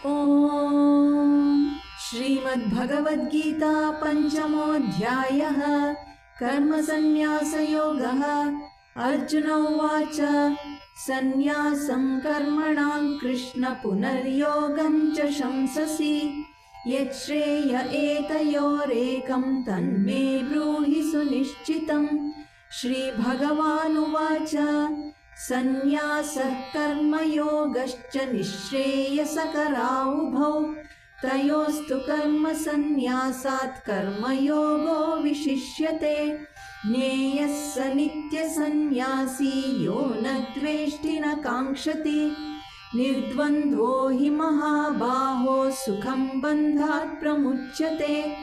ॐ श्रीमद्भगवद्गीता पञ्चमोऽध्यायः कर्मसन्न्यासयोगः। अर्जुन उवाच सन्न्यासं कर्मणां कृष्ण पुनर्योगं च शंससि यच्छ्रेय एतयोरेकं तन्मे ब्रूहि सुनिश्चितम्। श्रीभगवानुवाच सन्न्यासः कर्मयोगश्च निःश्रेयसकरावुभौ तयोस्तु कर्मसन्न्यासात् कर्मयोगो विशिष्यते। ज्ञेयः स नित्यसन्न्यासी यो न द्वेष्टि न काङ्क्षति निर्द्वन्द्वो हि महाबाहो सुखं बन्धात् प्रमुच्यते।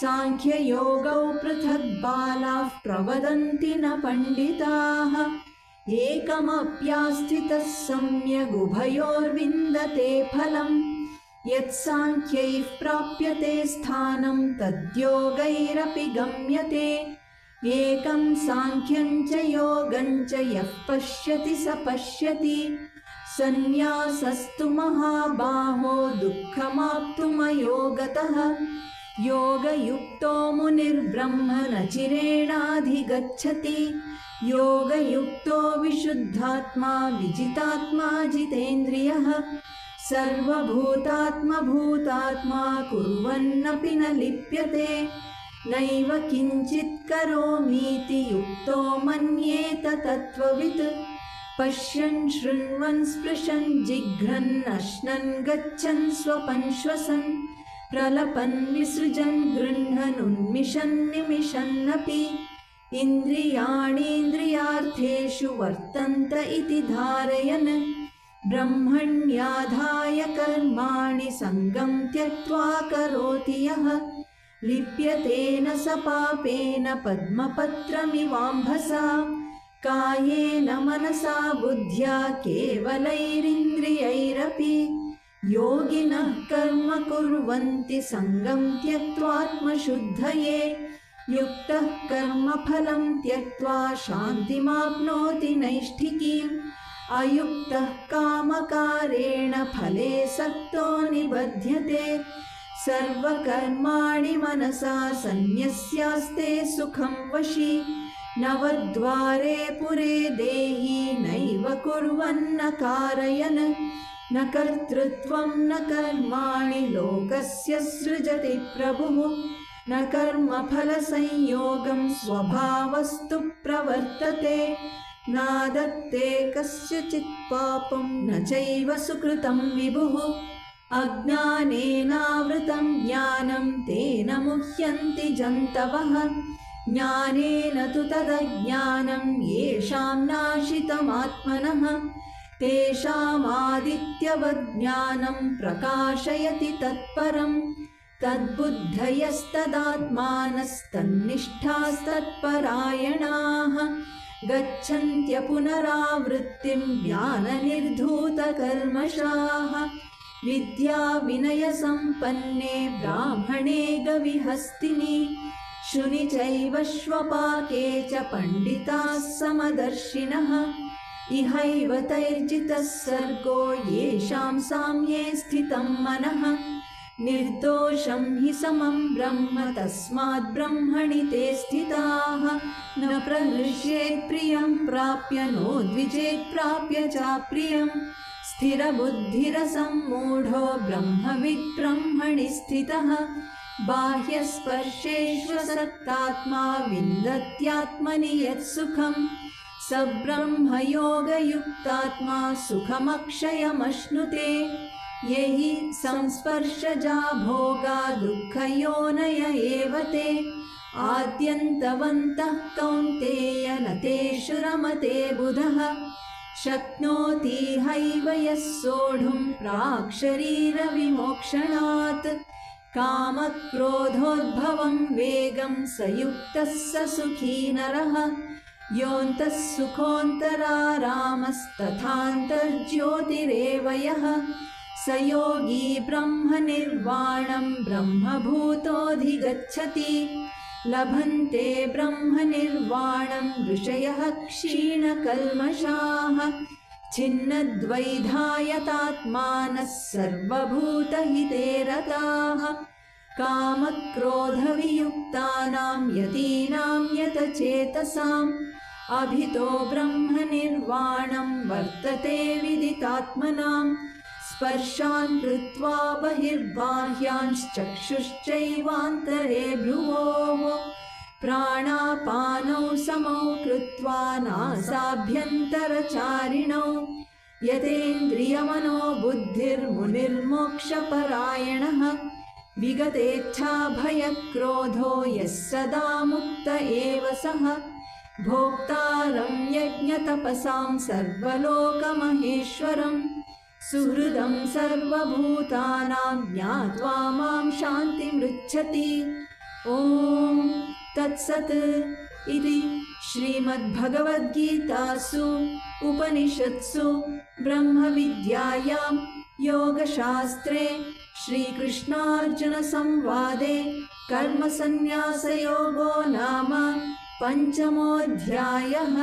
साङ्ख्ययोगौ पृथक् बालाः प्रवदन्ति न पण्डिताः एकमप्यास्थितः सम्यगुभयोर्विन्दते फलम्। यत्साङ्ख्यैः प्राप्यते स्थानं तद्योगैरपि गम्यते। एकं साङ्ख्यं च योगं च यः पश्यति स पश्यति। सन्न्यासस्तु महाबाहो दुःखमाप्तुमयोगतः योगयुक्तो मुनिर्ब्रह्म न चिरेणाधिगच्छति। योगयुक्तो विशुद्धात्मा विजितात्मा जितेन्द्रियः सर्वभूतात्मभूतात्मा कुर्वन्नपि न लिप्यते। नैव किञ्चित् करोमीति युक्तो मन्येत तत्त्ववित्। पश्यन् शृण्वन् स्पृशन् जिघ्रन् अश्नन् गच्छन् स्वपन् श्वसन् प्रलपन् विसृजन् गृह्णन् उन्मिषन् निमिषन्नपि इन्द्रियाणीन्द्रियार्थेषु वर्तन्त इति धारयन् ब्रह्मण्याधाय कर्माणि सङ्गं त्यक्त्वा करोति यः लिप्यतेन स पापेन पद्मपत्रमिवाम्भसा। कायेन मनसा बुद्ध्या केवलैरिन्द्रियैरपि योगिनः कर्म कुर्वन्ति सङ्गं त्यक्त्वात्मशुद्धये। युक्तः कर्मफलं त्यक्त्वा शान्तिमाप्नोति नैष्ठिकीम्। अयुक्तः कामकारेण फले सक्तो निबध्यते। सर्वकर्माणि मनसा सन्न्यस्यास्ते सुखं वशी। नवद्वारे पुरे देही नैव कुर्वन्न कारयन्। न कर्तृत्वं न कर्माणि लोकस्य सृजति प्रभुः। न कर्मफलसंयोगं स्वभावस्तु प्रवर्तते। नादत्ते कस्यचित् पापं न चैव सुकृतं विभुः। अज्ञानेनावृतं ज्ञानं तेन मुह्यन्ति जन्तवः। ज्ञानेन तु तदज्ञानं येषां नाशितमात्मनः तेषामादित्यवज्ञानं प्रकाशयति तत्परम्। तद्बुद्धयस्तदात्मानस्तन्निष्ठास्तत्परायणाः गच्छन्त्य पुनरावृत्तिं ज्ञाननिर्धूतकल्मषाः। विद्याविनयसम्पन्ने ब्राह्मणे गविहस्तिनि शुनि चैव श्वपाके च पण्डिताः समदर्शिनः। इहैव तैर्जितः सर्गो येषां साम्ये स्थितं मनः। निर्दोषं हि समं ब्रह्म तस्माद् ब्रह्मणि ते स्थिताः। न प्रहृष्येत् प्रियं प्राप्य नो द्विजेत् प्राप्य चाप्रियम्। स्थिरबुद्धिरसम्मूढो ब्रह्मविद् ब्रह्मणि स्थितः। बाह्यस्पर्शेष्वसक्तात्मा विन्दत्यात्मनि यत्सुखम्। स ब्रह्मयोगयुक्तात्मा सुखमक्षयमश्नुते। ये हि संस्पर्शजा भोगा दुःखयोनय एव ते। आद्यन्तवन्तः कौन्तेय न तेषु रमते बुधः। शक्नोति हैव यः सोढुं प्राक्शरीरविमोक्षणात्। कामक्रोधोद्भवं वेगं स युक्तः स सुखी नरः। योऽन्तः सुखोऽन्तरारामस्तथान्तर्ज्योतिरेव यः स योगी ब्रह्मनिर्वाणं ब्रह्मभूतोऽधिगच्छति। लभन्ते ब्रह्मनिर्वाणं ऋषयः क्षीणकल्मषाः। छिन्नद्वैधायतात्मानः सर्वभूतहिते रताः कामक्रोधवियुक्तानां यतीनां यतचेतसाम् अभितो ब्रह्मनिर्वाणं वर्तते विदितात्मनां स्पर्शान् कृत्वा बहिर्बाह्यांश्चक्षुश्चैवान्तरे भ्रुवोः प्राणापानौ समौ कृत्वा नासाभ्यन्तरचारिणौ यतेन्द्रियमनो बुद्धिर्मुनिर्मोक्षपरायणः विगतेच्छाभयक्रोधो यः सदा मुक्त एव सः भोक्तारं यज्ञतपसां सर्वलोकमहेश्वरं सुहृदं सर्वभूतानां ज्ञात्वा मां शान्तिमृच्छति। ॐ तत्सत् इति श्रीमद्भगवद्गीतासु उपनिषत्सु ब्रह्मविद्यायां योगशास्त्रे श्रीकृष्णार्जुनसंवादे कर्मसन्न्यासयोगो नाम 5मोऽध्यायः।